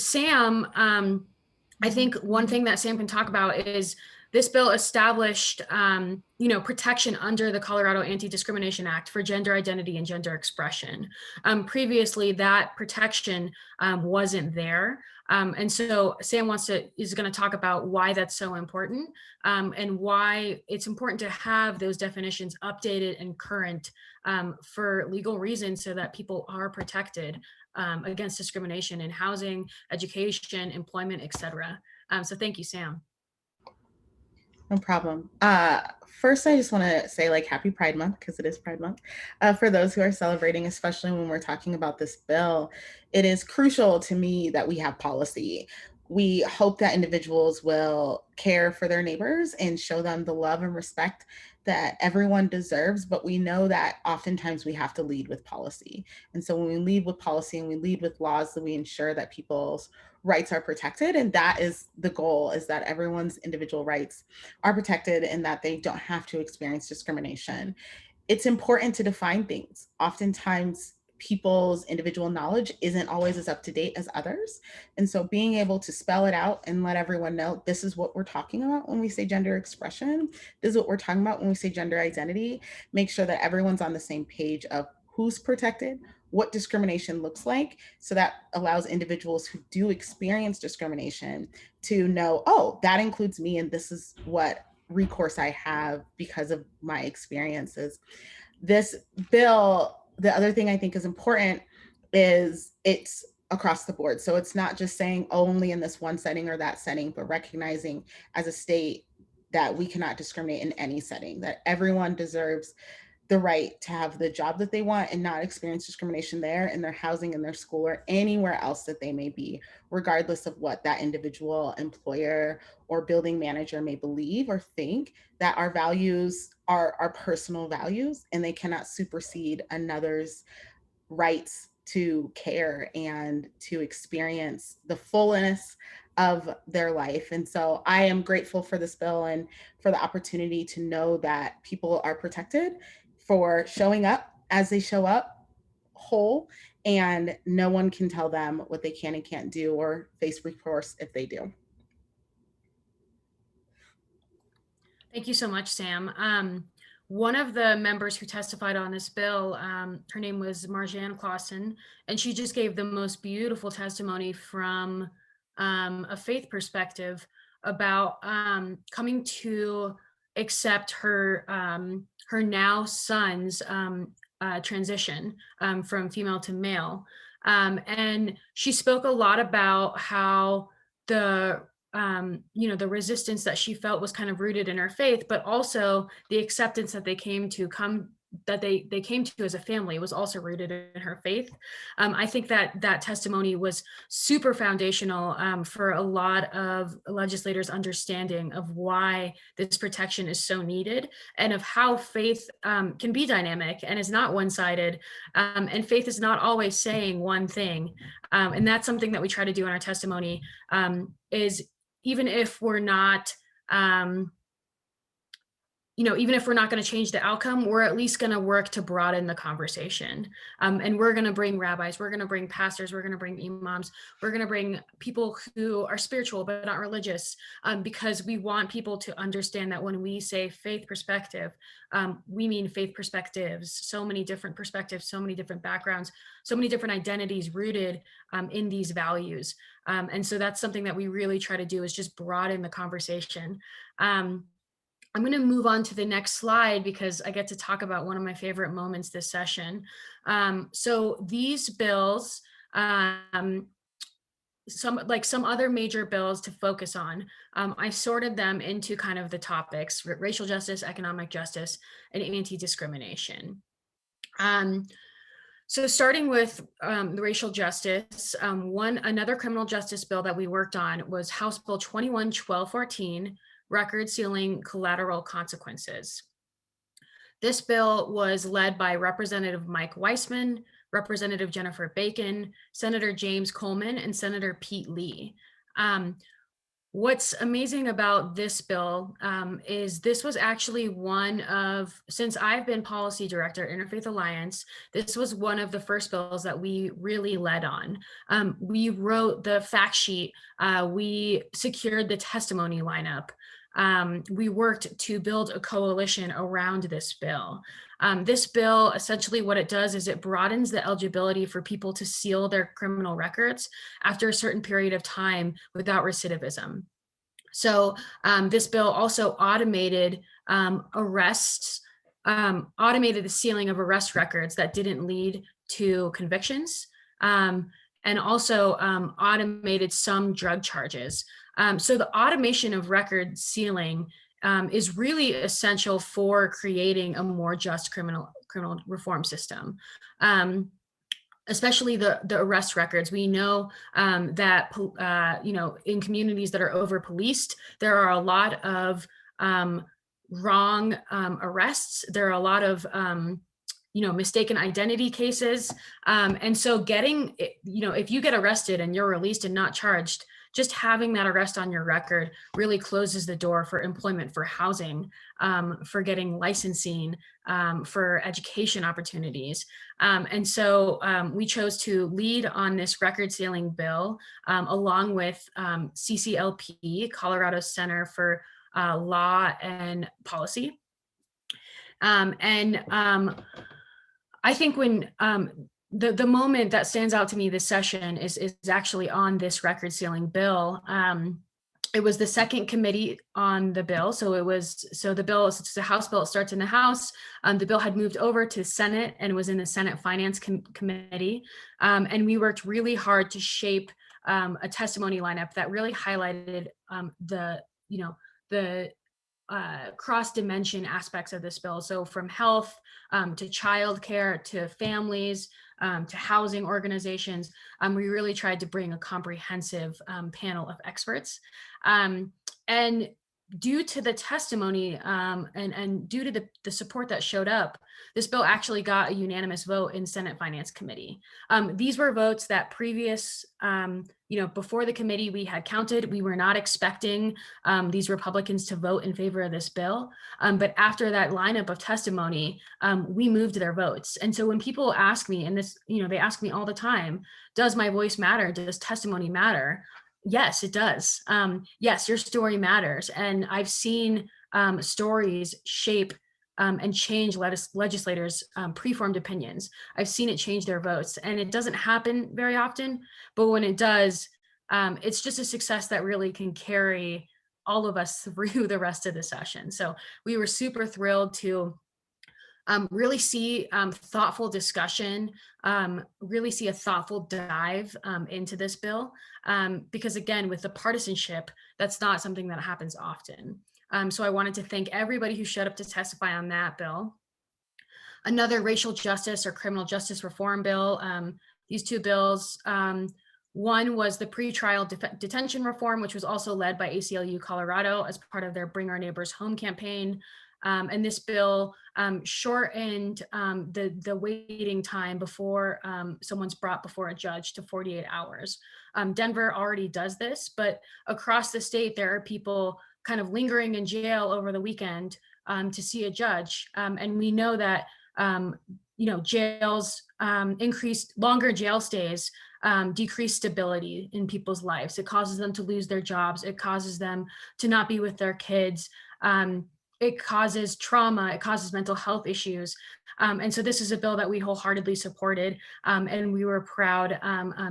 Sam, I think one thing that Sam can talk about is this bill established, protection under the Colorado Anti-Discrimination Act for gender identity and gender expression. Previously, that protection wasn't there. And so Sam is going to talk about why that's so important and why it's important to have those definitions updated and current for legal reasons so that people are protected against discrimination in housing, education, employment, etc. So thank you, Sam. No problem. First, I just want to say happy Pride Month, because it is Pride Month. For those who are celebrating, especially when we're talking about this bill, it is crucial to me that we have policy. We hope that individuals will care for their neighbors and show them the love and respect that everyone deserves, but we know that oftentimes we have to lead with policy. And so when we lead with policy and we lead with laws, that we ensure that people's rights are protected. And that is the goal, is that everyone's individual rights are protected and that they don't have to experience discrimination. It's important to define things. Oftentimes, people's individual knowledge isn't always as up to date as others. And so being able to spell it out and let everyone know this is what we're talking about when we say gender expression, this is what we're talking about when we say gender identity, make sure that everyone's on the same page of who's protected, what discrimination looks like, so that allows individuals who do experience discrimination to know, oh, that includes me, and this is what recourse I have because of my experiences. This bill, the other thing I think is important is it's across the board. So it's not just saying only in this one setting or that setting, but recognizing as a state that we cannot discriminate in any setting, that everyone deserves the right to have the job that they want and not experience discrimination there, in their housing, in their school, or anywhere else that they may be, regardless of what that individual employer or building manager may believe or think, that our values are our personal values and they cannot supersede another's rights to care and to experience the fullness of their life. And so I am grateful for this bill and for the opportunity to know that people are protected for showing up as they show up whole, and no one can tell them what they can and can't do or face recourse if they do. Thank you so much, Sam. One of the members who testified on this bill, her name was Marjan Clausen, and she just gave the most beautiful testimony from a faith perspective about coming to accept her now son's transition from female to male. And she spoke a lot about how the resistance that she felt was kind of rooted in her faith, but also the acceptance that they came to come that they came to as a family was also rooted in her faith. I think that that testimony was super foundational for a lot of legislators' understanding of why this protection is so needed, and of how faith can be dynamic and is not one-sided, and faith is not always saying one thing. And that's something that we try to do in our testimony, is even if we're not, even if we're not going to change the outcome, we're at least going to work to broaden the conversation. And we're going to bring rabbis, we're going to bring pastors, we're going to bring imams, we're going to bring people who are spiritual but not religious, because we want people to understand that when we say faith perspective, we mean faith perspectives, so many different perspectives, so many different backgrounds, so many different identities rooted in these values. And so that's something that we really try to do, is just broaden the conversation. I'm going to move on to the next slide because I get to talk about one of my favorite moments this session. So these bills, some other major bills to focus on, I sorted them into kind of the topics: racial justice, economic justice, and anti-discrimination. So starting with the racial justice, another criminal justice bill that we worked on was House Bill 21-1214, record sealing collateral consequences. This bill was led by Representative Mike Weissman, Representative Jennifer Bacon, Senator James Coleman, and Senator Pete Lee. What's amazing about this bill is this was actually one of, since I've been policy director at Interfaith Alliance, this was one of the first bills that we really led on. We wrote the fact sheet, we secured the testimony lineup. We worked to build a coalition around this bill. This bill, essentially what it does is it broadens the eligibility for people to seal their criminal records after a certain period of time without recidivism. So this bill also automated arrests, automated the sealing of arrest records that didn't lead to convictions, and also automated some drug charges. So the automation of record sealing is really essential for creating a more just criminal reform system. Especially the arrest records. We know that, in communities that are over-policed, there are a lot of wrong arrests. There are a lot of mistaken identity cases. And so getting, if you get arrested and you're released and not charged, just having that arrest on your record really closes the door for employment, for housing, for getting licensing, for education opportunities. And so we chose to lead on this record sealing bill, along with CCLP, Colorado Center for Law and Policy. I think when the moment that stands out to me this session is actually on this record sealing bill. It was the second committee on the bill. So the bill, it's a House bill, it starts in the House. The bill had moved over to Senate and was in the Senate Finance Committee. And we worked really hard to shape a testimony lineup that really highlighted the cross-dimension aspects of this bill. So from health to childcare to families, to housing organizations, we really tried to bring a comprehensive panel of experts. And due to the testimony and due to the support that showed up, this bill actually got a unanimous vote in Senate Finance Committee. These were votes that before the committee we had counted. We were not expecting these Republicans to vote in favor of this bill. But after that lineup of testimony, we moved their votes. And so when people ask me, and this, they ask me all the time, does my voice matter? Does testimony matter? Yes, it does. Yes, your story matters. And I've seen stories shape and change legislators' preformed opinions. I've seen it change their votes, and it doesn't happen very often, but when it does, it's just a success that really can carry all of us through the rest of the session. So we were super thrilled to really see thoughtful discussion, really see a thoughtful dive into this bill, because again, with the partisanship, that's not something that happens often. So I wanted to thank everybody who showed up to testify on that bill. another racial justice or criminal justice reform bill. These two bills, one was the pretrial detention reform, which was also led by ACLU Colorado as part of their Bring Our Neighbors Home campaign. And this bill shortened the waiting time before someone's brought before a judge to 48 hours. Denver already does this, but across the state, there are people kind of lingering in jail over the weekend to see a judge. And we know that, jails, increased longer jail stays, decrease stability in people's lives. It causes them to lose their jobs. It causes them to not be with their kids. It causes trauma, it causes mental health issues. And so this is a bill that we wholeheartedly supported, and we were proud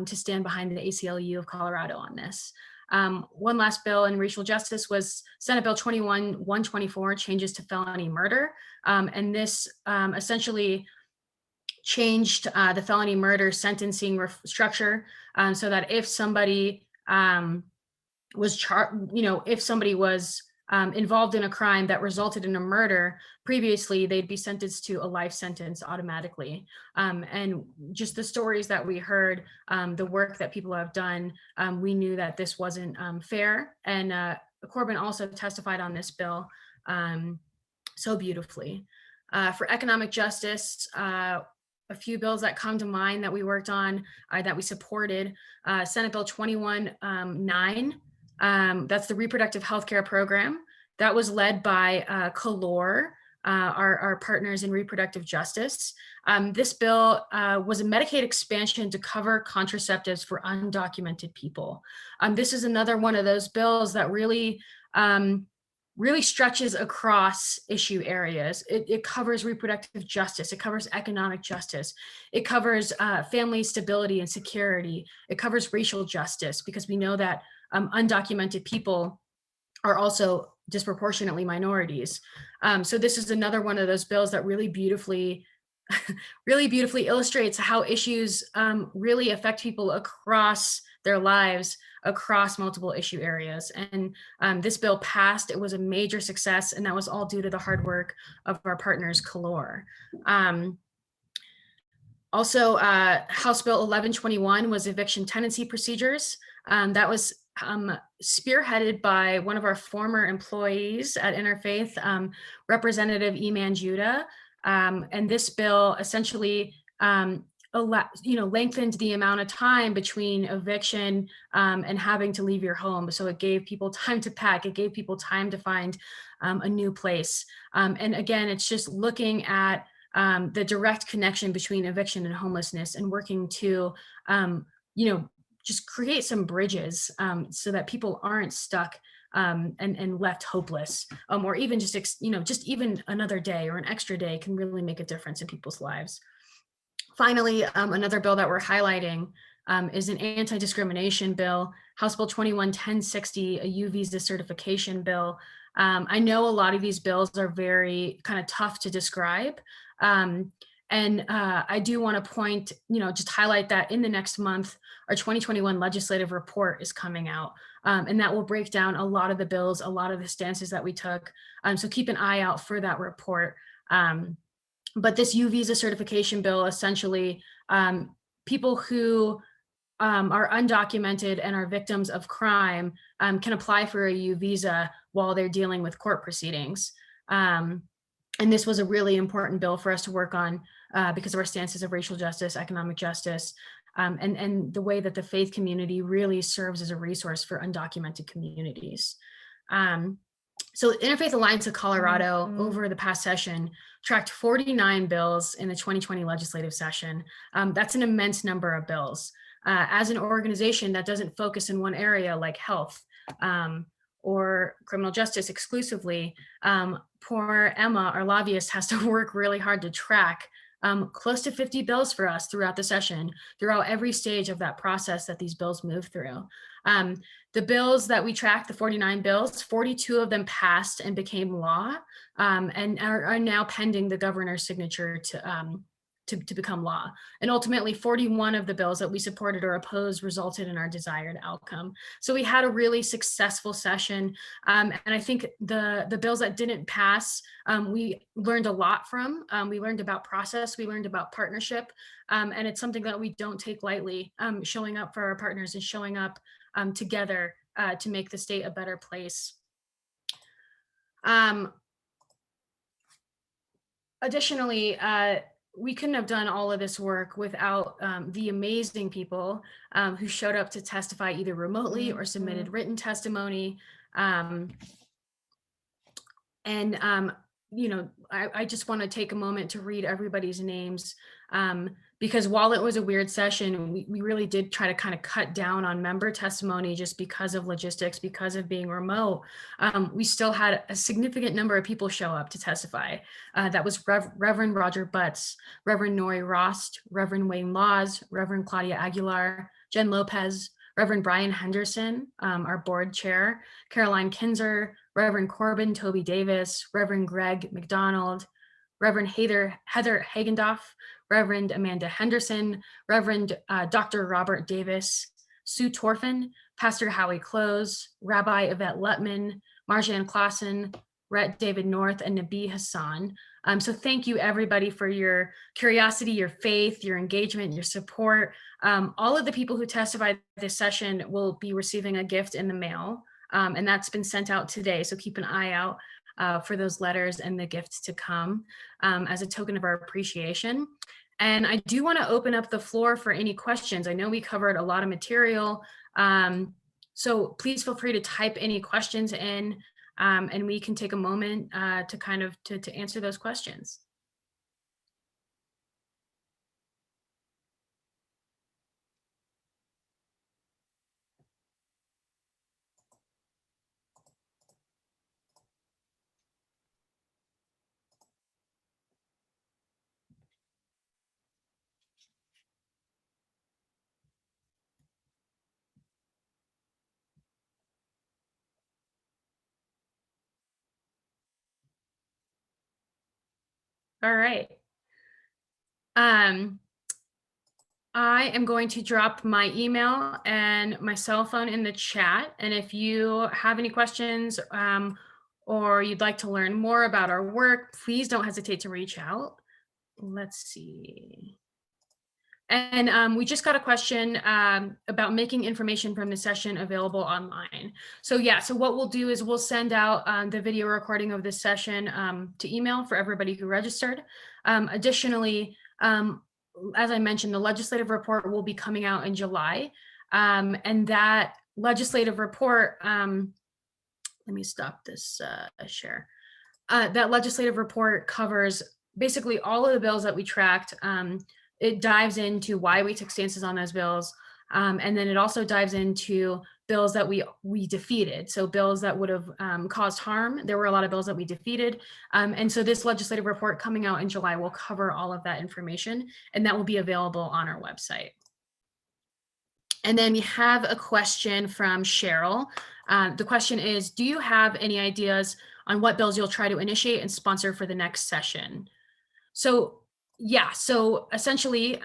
to stand behind the ACLU of Colorado on this. One last bill in racial justice was Senate Bill 21-124, changes to felony murder. And this essentially changed the felony murder sentencing structure so that if somebody was charged, if somebody was involved in a crime that resulted in a murder, previously they'd be sentenced to a life sentence automatically. And just the stories that we heard, the work that people have done, we knew that this wasn't fair. And Corbin also testified on this bill so beautifully. For economic justice, a few bills that come to mind that we worked on, that we supported, Senate Bill 21-9, that's the reproductive health care program that was led by Calor, our partners in reproductive justice. This bill was a Medicaid expansion to cover contraceptives for undocumented people. This is another one of those bills that really stretches across issue areas. It covers reproductive justice. It covers economic justice. It covers family stability and security. It covers racial justice, because we know that undocumented people are also disproportionately minorities. So this is another one of those bills that really beautifully illustrates how issues really affect people across their lives, across multiple issue areas. And this bill passed. It was a major success, and that was all due to the hard work of our partners, Calor. Also, House Bill 1121 was eviction tenancy procedures. That was spearheaded by one of our former employees at Interfaith, Representative Eman Judah. And this bill essentially lengthened the amount of time between eviction and having to leave your home. So it gave people time to pack. It gave people time to find a new place. And again, it's just looking at the direct connection between eviction and homelessness, and working to, just create some bridges so that people aren't stuck and left hopeless, or even just even another day or an extra day can really make a difference in people's lives. Finally, another bill that we're highlighting is an anti-discrimination bill, House Bill 21-1060, a U visa certification bill. I know a lot of these bills are very kind of tough to describe. And I do want to point, just highlight that in the next month, our 2021 legislative report is coming out. And that will break down a lot of the bills, a lot of the stances that we took. So keep an eye out for that report. But this U visa certification bill, essentially, people who are undocumented and are victims of crime can apply for a U visa while they're dealing with court proceedings. And this was a really important bill for us to work on because of our stances of racial justice, economic justice, and the way that the faith community really serves as a resource for undocumented communities. So Interfaith Alliance of Colorado over the past session tracked 49 bills in the 2020 legislative session. That's an immense number of bills. As an organization that doesn't focus in one area like health or criminal justice exclusively, poor Emma, our lobbyist, has to work really hard to track close to 50 bills for us throughout the session, throughout every stage of that process that these bills move through. The bills that we tracked, the 49 bills, 42 of them passed and became law, and are now pending the governor's signature to to become law. And ultimately 41 of the bills that we supported or opposed resulted in our desired outcome. So we had a really successful session. And I think the bills that didn't pass, we learned a lot from. We learned about process, we learned about partnership, and it's something that we don't take lightly, showing up for our partners and showing up together to make the state a better place. Additionally, we couldn't have done all of this work without the amazing people who showed up to testify either remotely or submitted written testimony. You know, I just want to take a moment to read everybody's names, because while it was a weird session, we really did try to kind of cut down on member testimony just because of logistics, because of being remote. We still had a significant number of people show up to testify. That was Reverend Roger Butts, Reverend Nori Rost, Reverend Wayne Laws, Reverend Claudia Aguilar, Jen Lopez, Reverend Brian Henderson, our board chair, Caroline Kinzer, Reverend Corbin Toby Davis, Reverend Greg McDonald, Reverend Heather Hagendorf, Reverend Amanda Henderson, Reverend Dr. Robert Davis, Sue Torfin, Pastor Howie Close, Rabbi Yvette Lutman, Marjan Klassen, Rhett David North, and Nabi Hassan. So thank you everybody for your curiosity, your faith, your engagement, your support. All of the people who testified this session will be receiving a gift in the mail, and that's been sent out today. So keep an eye out for those letters and the gifts to come as a token of our appreciation. And I do want to open up the floor for any questions. I know we covered a lot of material, so please feel free to type any questions in, and we can take a moment to kind of to answer those questions. All right. I am going to drop my email and my cell phone in the chat. And if you have any questions or you'd like to learn more about our work, please don't hesitate to reach out. Let's see. And we just got a question about making information from the session available online. So yeah, so what we'll do is we'll send out the video recording of this session to email for everybody who registered. Additionally, as I mentioned, the legislative report will be coming out in July. And that legislative report, let me stop this share. That legislative report covers basically all of the bills that we tracked. It dives into why we took stances on those bills. And then it also dives into bills that we defeated. So bills that would have caused harm. There were a lot of bills that we defeated. And so this legislative report coming out in July will cover all of that information, and that will be available on our website. And then we have a question from Cheryl. The question is, do you have any ideas on what bills you'll try to initiate and sponsor for the next session? So yeah, so essentially,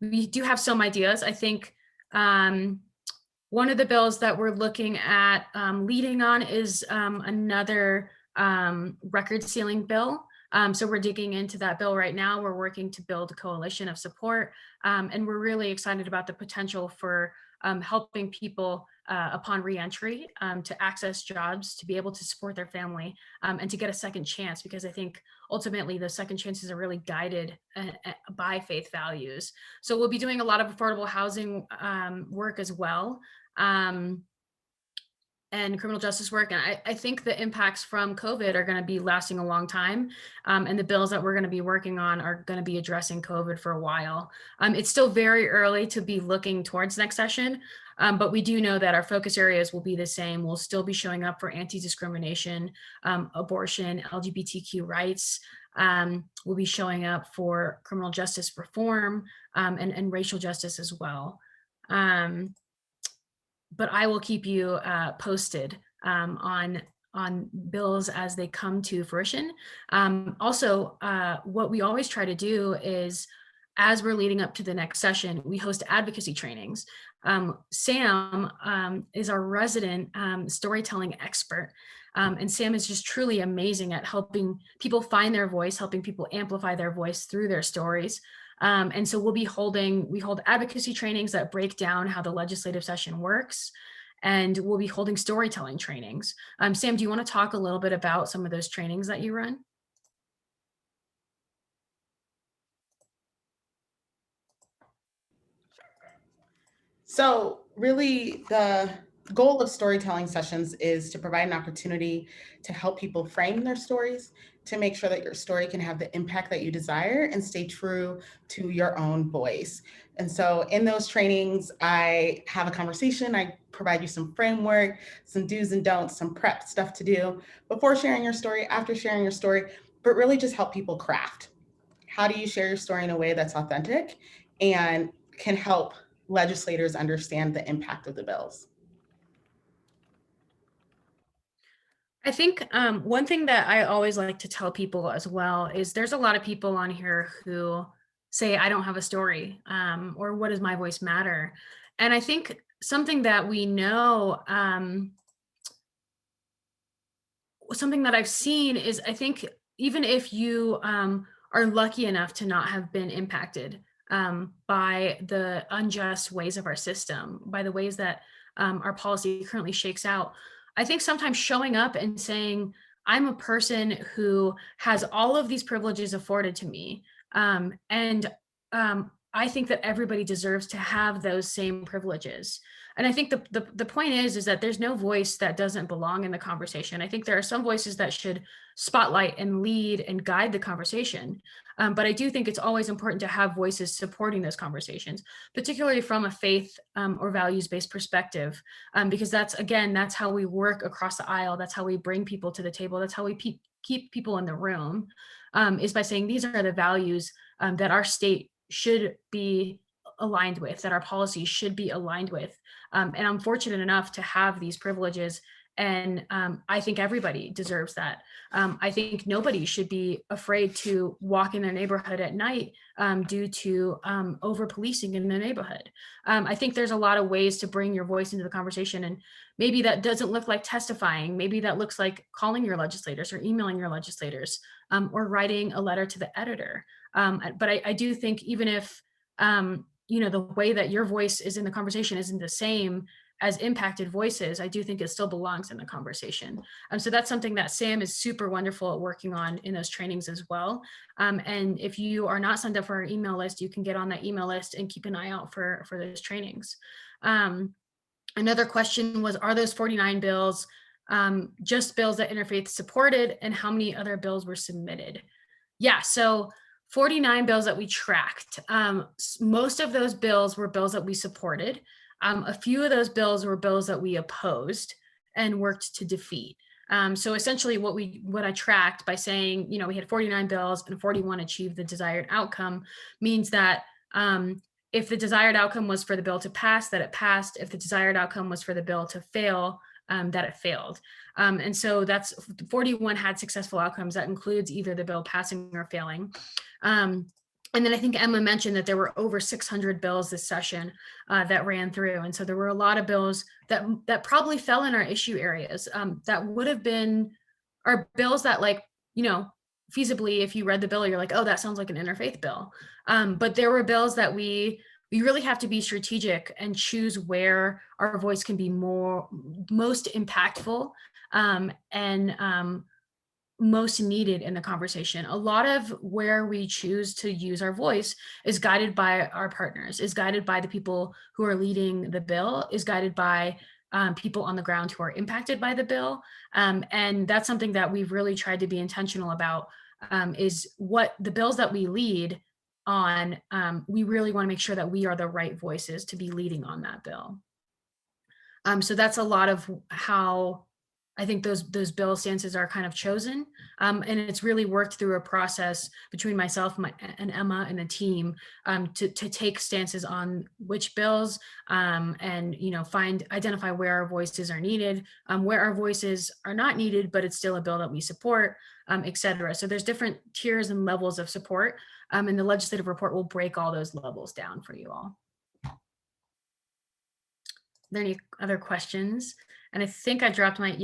we do have some ideas. I think one of the bills that we're looking at leading on is another record sealing bill. So we're digging into that bill right now. We're working to build a coalition of support, and we're really excited about the potential for helping people upon reentry to access jobs, to be able to support their family, and to get a second chance, because I think ultimately the second chances are really guided by faith values. So we'll be doing a lot of affordable housing work as well, and criminal justice work. And I think the impacts from COVID are going to be lasting a long time. And the bills that we're going to be working on are going to be addressing COVID for a while. It's still very early to be looking towards next session, but we do know that our focus areas will be the same. We'll still be showing up for anti-discrimination, abortion, LGBTQ rights. We'll be showing up for criminal justice reform and racial justice as well. But I will keep you posted on bills as they come to fruition. Also, what we always try to do is, as we're leading up to the next session, we host advocacy trainings. Sam is our resident storytelling expert. And Sam is just truly amazing at helping people find their voice, helping people amplify their voice through their stories. And so we hold advocacy trainings that break down how the legislative session works. And we'll be holding storytelling trainings. Sam, do you want to talk a little bit about some of those trainings that you run? So really the goal of storytelling sessions is to provide an opportunity to help people frame their stories, to make sure that your story can have the impact that you desire and stay true to your own voice. And so in those trainings, I have a conversation, I provide you some framework, some do's and don'ts, some prep stuff to do before sharing your story, after sharing your story, but really just help people craft. How do you share your story in a way that's authentic and can help legislators understand the impact of the bills? I think one thing that I always like to tell people as well is there's a lot of people on here who say, I don't have a story, or what does my voice matter? And I think something that we know, something that I've seen is, I think even if you are lucky enough to not have been impacted by the unjust ways of our system, by the ways that our policy currently shakes out, I think sometimes showing up and saying, I'm a person who has all of these privileges afforded to me. And I think that everybody deserves to have those same privileges. And I think the point is that there's no voice that doesn't belong in the conversation. I think there are some voices that should spotlight and lead and guide the conversation. But I do think it's always important to have voices supporting those conversations, particularly from a faith or values-based perspective, because that's how we work across the aisle. That's how we bring people to the table. That's how we keep people in the room, is by saying these are the values that our state should be aligned with, that our policies should be aligned with. And I'm fortunate enough to have these privileges. And I think everybody deserves that. I think nobody should be afraid to walk in their neighborhood at night due to over policing in their neighborhood. I think there's a lot of ways to bring your voice into the conversation. And maybe that doesn't look like testifying. Maybe that looks like calling your legislators or emailing your legislators, or writing a letter to the editor. But I do think even if the way that your voice is in the conversation isn't the same as impacted voices, I do think it still belongs in the conversation. So that's something that Sam is super wonderful at working on in those trainings as well. And if you are not signed up for our email list, you can get on that email list and keep an eye out for those trainings. Another question was, are those 49 bills just bills that Interfaith supported, and how many other bills were submitted? Yeah, so 49 bills that we tracked. Most of those bills were bills that we supported. A few of those bills were bills that we opposed and worked to defeat. So essentially what I tracked by saying, we had 49 bills and 41 achieved the desired outcome means that if the desired outcome was for the bill to pass, that it passed. If the desired outcome was for the bill to fail, that it failed. And so that's 41 had successful outcomes. That includes either the bill passing or failing. And then I think Emma mentioned that there were over 600 bills this session that ran through. And so there were a lot of bills that probably fell in our issue areas that would have been our bills that, feasibly, if you read the bill, you're like, oh, that sounds like an interfaith bill. But there were bills that we really have to be strategic and choose where our voice can be most impactful and most needed in the conversation. A lot of where we choose to use our voice is guided by our partners, is guided by the people who are leading the bill, is guided by people on the ground who are impacted by the bill. And that's something that we've really tried to be intentional about, is what the bills that we lead on, we really want to make sure that we are the right voices to be leading on that bill. So that's a lot of how I think those bill stances are kind of chosen, and it's really worked through a process between myself and Emma and the team to take stances on which bills, and identify where our voices are needed, where our voices are not needed, but it's still a bill that we support, etc. So there's different tiers and levels of support, and the legislative report will break all those levels down for you all. Are there any other questions? And I think I dropped my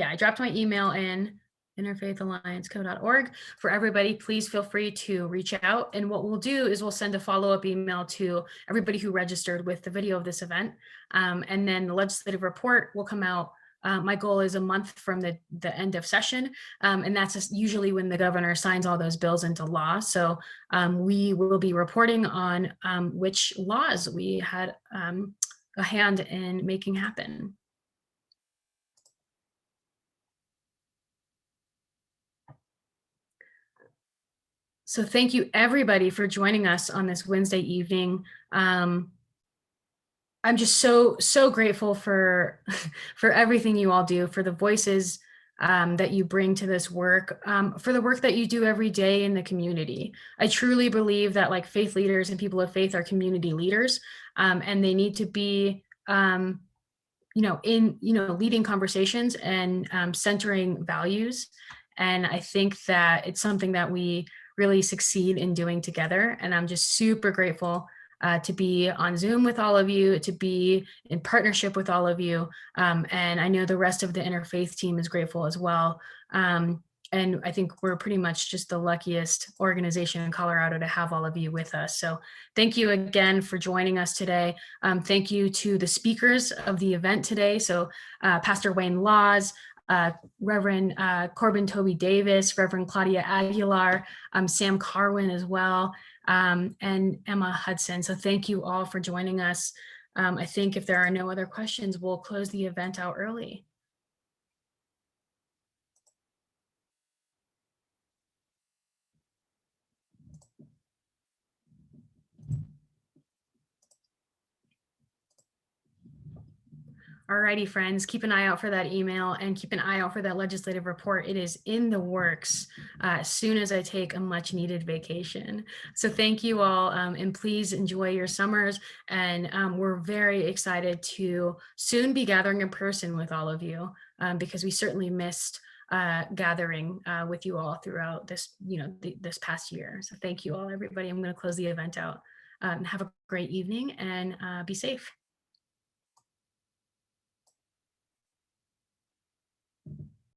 email in interfaithallianceco.org for everybody. Please feel free to reach out. And what we'll do is we'll send a follow-up email to everybody who registered with the video of this event. And then the legislative report will come out. My goal is a month from the end of session. And that's usually when the governor signs all those bills into law. So we will be reporting on which laws we had a hand in making happen. So thank you everybody for joining us on this Wednesday evening. I'm just so grateful for everything you all do, for the voices that you bring to this work, for the work that you do every day in the community. I truly believe that like faith leaders and people of faith are community leaders, and they need to be leading conversations and centering values. And I think that it's something that we really succeed in doing together. And I'm just super grateful to be on Zoom with all of you, to be in partnership with all of you. And I know the rest of the Interfaith team is grateful as well. And I think we're pretty much just the luckiest organization in Colorado to have all of you with us. So thank you again for joining us today. Thank you to the speakers of the event today. So Pastor Wayne Laws, Reverend Corbin Toby Davis, Reverend Claudia Aguilar, Sam Carwin as well, and Emma Hudson. So thank you all for joining us. I think if there are no other questions, we'll close the event out early. Alrighty, friends, keep an eye out for that email and keep an eye out for that legislative report. It is in the works as soon as I take a much needed vacation. So thank you all, and please enjoy your summers. And we're very excited to soon be gathering in person with all of you, because we certainly missed gathering with you all throughout this, this past year. So thank you all, everybody. I'm going to close the event out. Have a great evening and be safe.